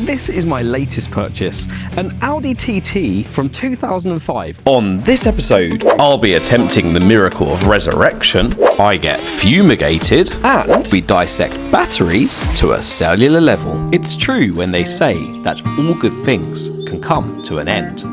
This is my latest purchase, an Audi TT from 2005. On this episode, I'll be attempting the miracle of resurrection, I get fumigated, and we dissect batteries to a cellular level. It's true when they say that all good things can come to an end.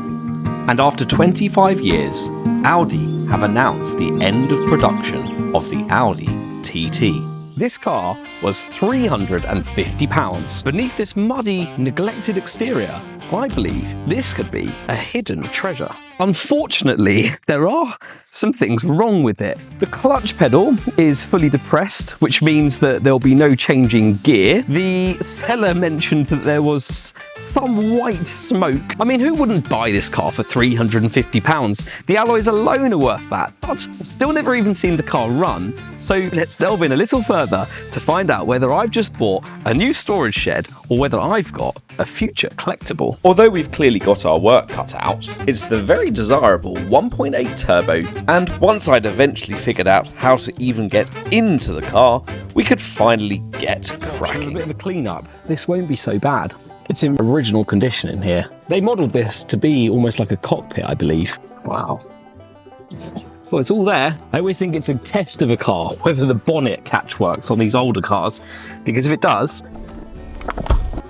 And after 25 years, Audi have announced the end of production of the Audi TT. This car was £350. Beneath this muddy, neglected exterior, I believe this could be a hidden treasure. Unfortunately, there are some things wrong with it. The clutch pedal is fully depressed, which means that there'll be no changing gear. The seller mentioned that there was some white smoke. I mean, who wouldn't buy this car for £350? The alloys alone are worth that, but I've still never even seen the car run. So let's delve in a little further to find out whether I've just bought a new storage shed or whether I've got a future collectible. Although we've clearly got our work cut out, it's the very desirable 1.8 turbo, and once I'd eventually figured out how to even get into the car, we could finally get cracking. A bit of a clean-up. This won't be so bad. It's in original condition in here. They modelled this to be almost like a cockpit, I believe. Wow. Well, it's all there. I always think it's a test of a car, whether the bonnet catch works on these older cars, because if it does,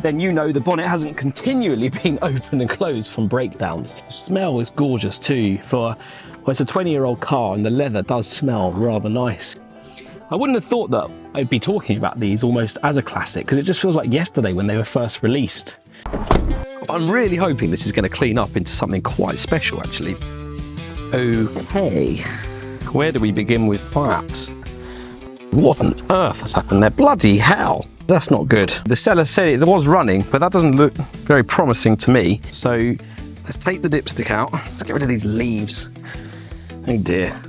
then you know the bonnet hasn't continually been open and closed from breakdowns. The smell is gorgeous too. Well, it's a 20-year-old car and the leather does smell rather nice. I wouldn't have thought that I'd be talking about these almost as a classic, because it just feels like yesterday when they were first released. I'm really hoping this is going to clean up into something quite special, actually. Okay, where do we begin with that? What on earth has happened there? Bloody hell! That's not good. The seller said it was running, but that doesn't look very promising to me. So let's take the dipstick out. Let's get rid of these leaves. Oh dear.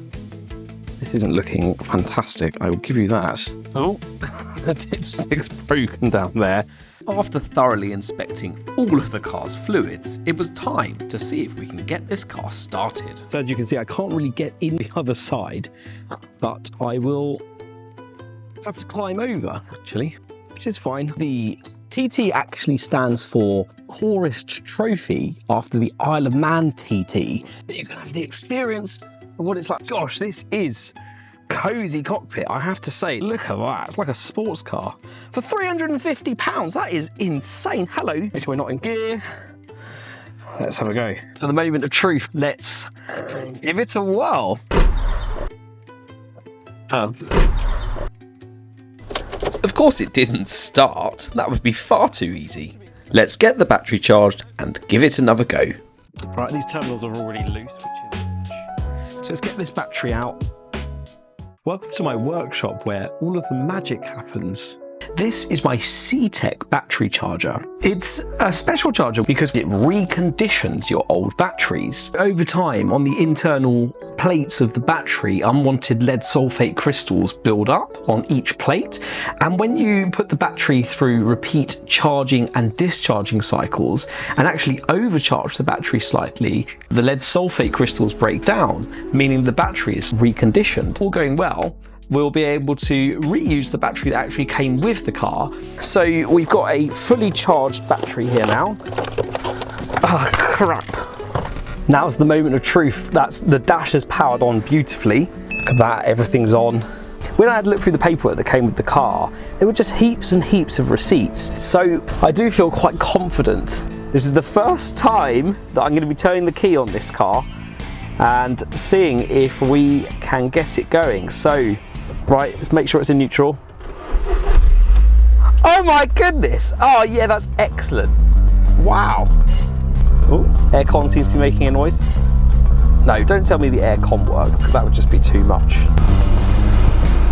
This isn't looking fantastic, I will give you that. Oh, the dipstick's broken down there. After thoroughly inspecting all of the car's fluids, it was time to see if we can get this car started. So as you can see, I can't really get in the other side, but I will have to climb over, actually, which is fine. The TT actually stands for Poorest Trophy after the Isle of Man TT. But you can have the experience of what it's like. Gosh, this is cozy cockpit, I have to say. Look at that, it's like a sports car. For £350, that is insane. Hello. Make sure we're not in gear. Let's have a go. For the moment of truth, let's give it a whirl. Of course it didn't start, that would be far too easy. Let's get the battery charged and give it another go. Right, these terminals are already loose, which is... So let's get this battery out. Welcome to my workshop where all of the magic happens. This is my C-Tech battery charger. It's a special charger because it reconditions your old batteries. Over time, on the internal plates of the battery, unwanted lead sulfate crystals build up on each plate. And when you put the battery through repeat charging and discharging cycles and actually overcharge the battery slightly, the lead sulfate crystals break down, meaning the battery is reconditioned. All going well, we'll be able to reuse the battery that actually came with the car. So we've got a fully charged battery here now. Ah, crap. Now's the moment of truth. The dash is powered on beautifully. Look at that, everything's on. When I had to look through the paperwork that came with the car, there were just heaps and heaps of receipts. So I do feel quite confident. This is the first time that I'm going to be turning the key on this car and seeing if we can get it going. So, right, let's make sure it's in neutral. Oh my goodness! Oh yeah, that's excellent. Wow. Oh, aircon seems to be making a noise. No, don't tell me the aircon works, because that would just be too much.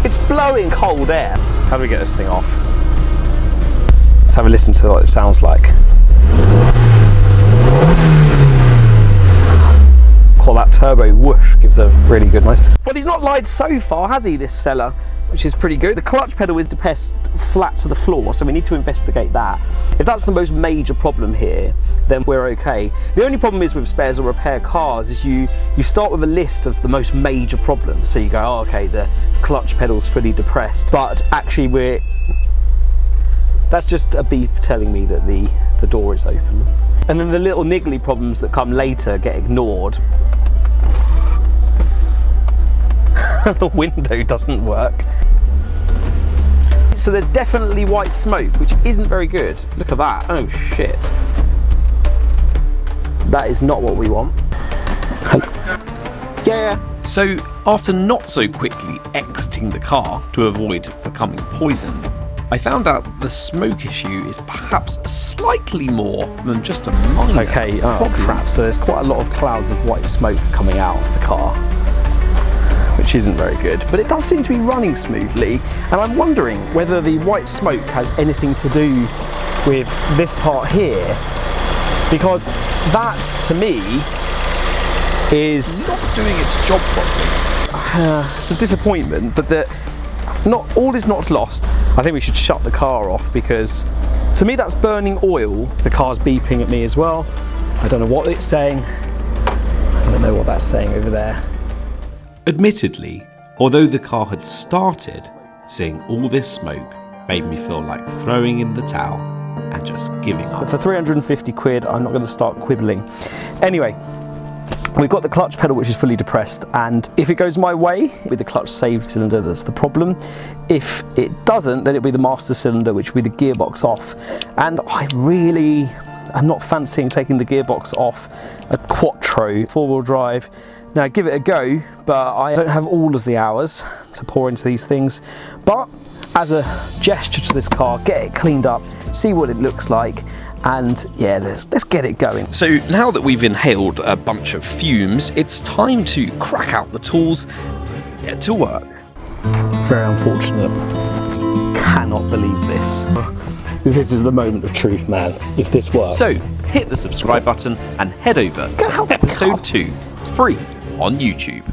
It's blowing cold air. How do we get this thing off? Let's have a listen to what it sounds like. Call that turbo whoosh, gives a really good noise. Well, he's not lied so far, has he, this seller? Which is pretty good. The clutch pedal is depressed flat to the floor, so we need to investigate that. If that's the most major problem here, then we're okay. The only problem is with spares or repair cars is you start with a list of the most major problems. So you go, oh, okay, the clutch pedal's fully depressed, but actually That's just a beep telling me that the door is open. And then the little niggly problems that come later get ignored. The window doesn't work. So there's definitely white smoke, which isn't very good. Look at that. Oh shit. That is not what we want. Yeah. So, after not so quickly exiting the car to avoid becoming poisoned, I found out the smoke issue is perhaps slightly more than just a minor problem. Crap. So there's quite a lot of clouds of white smoke coming out of the car, which isn't very good. But it does seem to be running smoothly, and I'm wondering whether the white smoke has anything to do with this part here, because that, to me, is not doing its job properly. It's a disappointment, but not all is not lost. I think we should shut the car off, because to me that's burning oil. The car's beeping at me as well. I don't know what it's saying. I don't know what that's saying over there. Admittedly, although the car had started, seeing all this smoke made me feel like throwing in the towel and just giving up. But for 350 quid, I'm not going to start quibbling. Anyway, we've got the clutch pedal, which is fully depressed, and if it goes my way with the clutch saved cylinder, that's the problem. If it doesn't, then it'll be the master cylinder, which will be the gearbox off. And I'm not fancying taking the gearbox off a Quattro 4-wheel drive. Now, give it a go, but I don't have all of the hours to pour into these things. But as a gesture to this car, get it cleaned up, see what it looks like, and yeah, let's get it going. So now that we've inhaled a bunch of fumes, it's time to crack out the tools, get to work. Very unfortunate. Cannot believe this. This is the moment of truth, man, if this works. So hit the subscribe button and head over to episode 2, free on YouTube.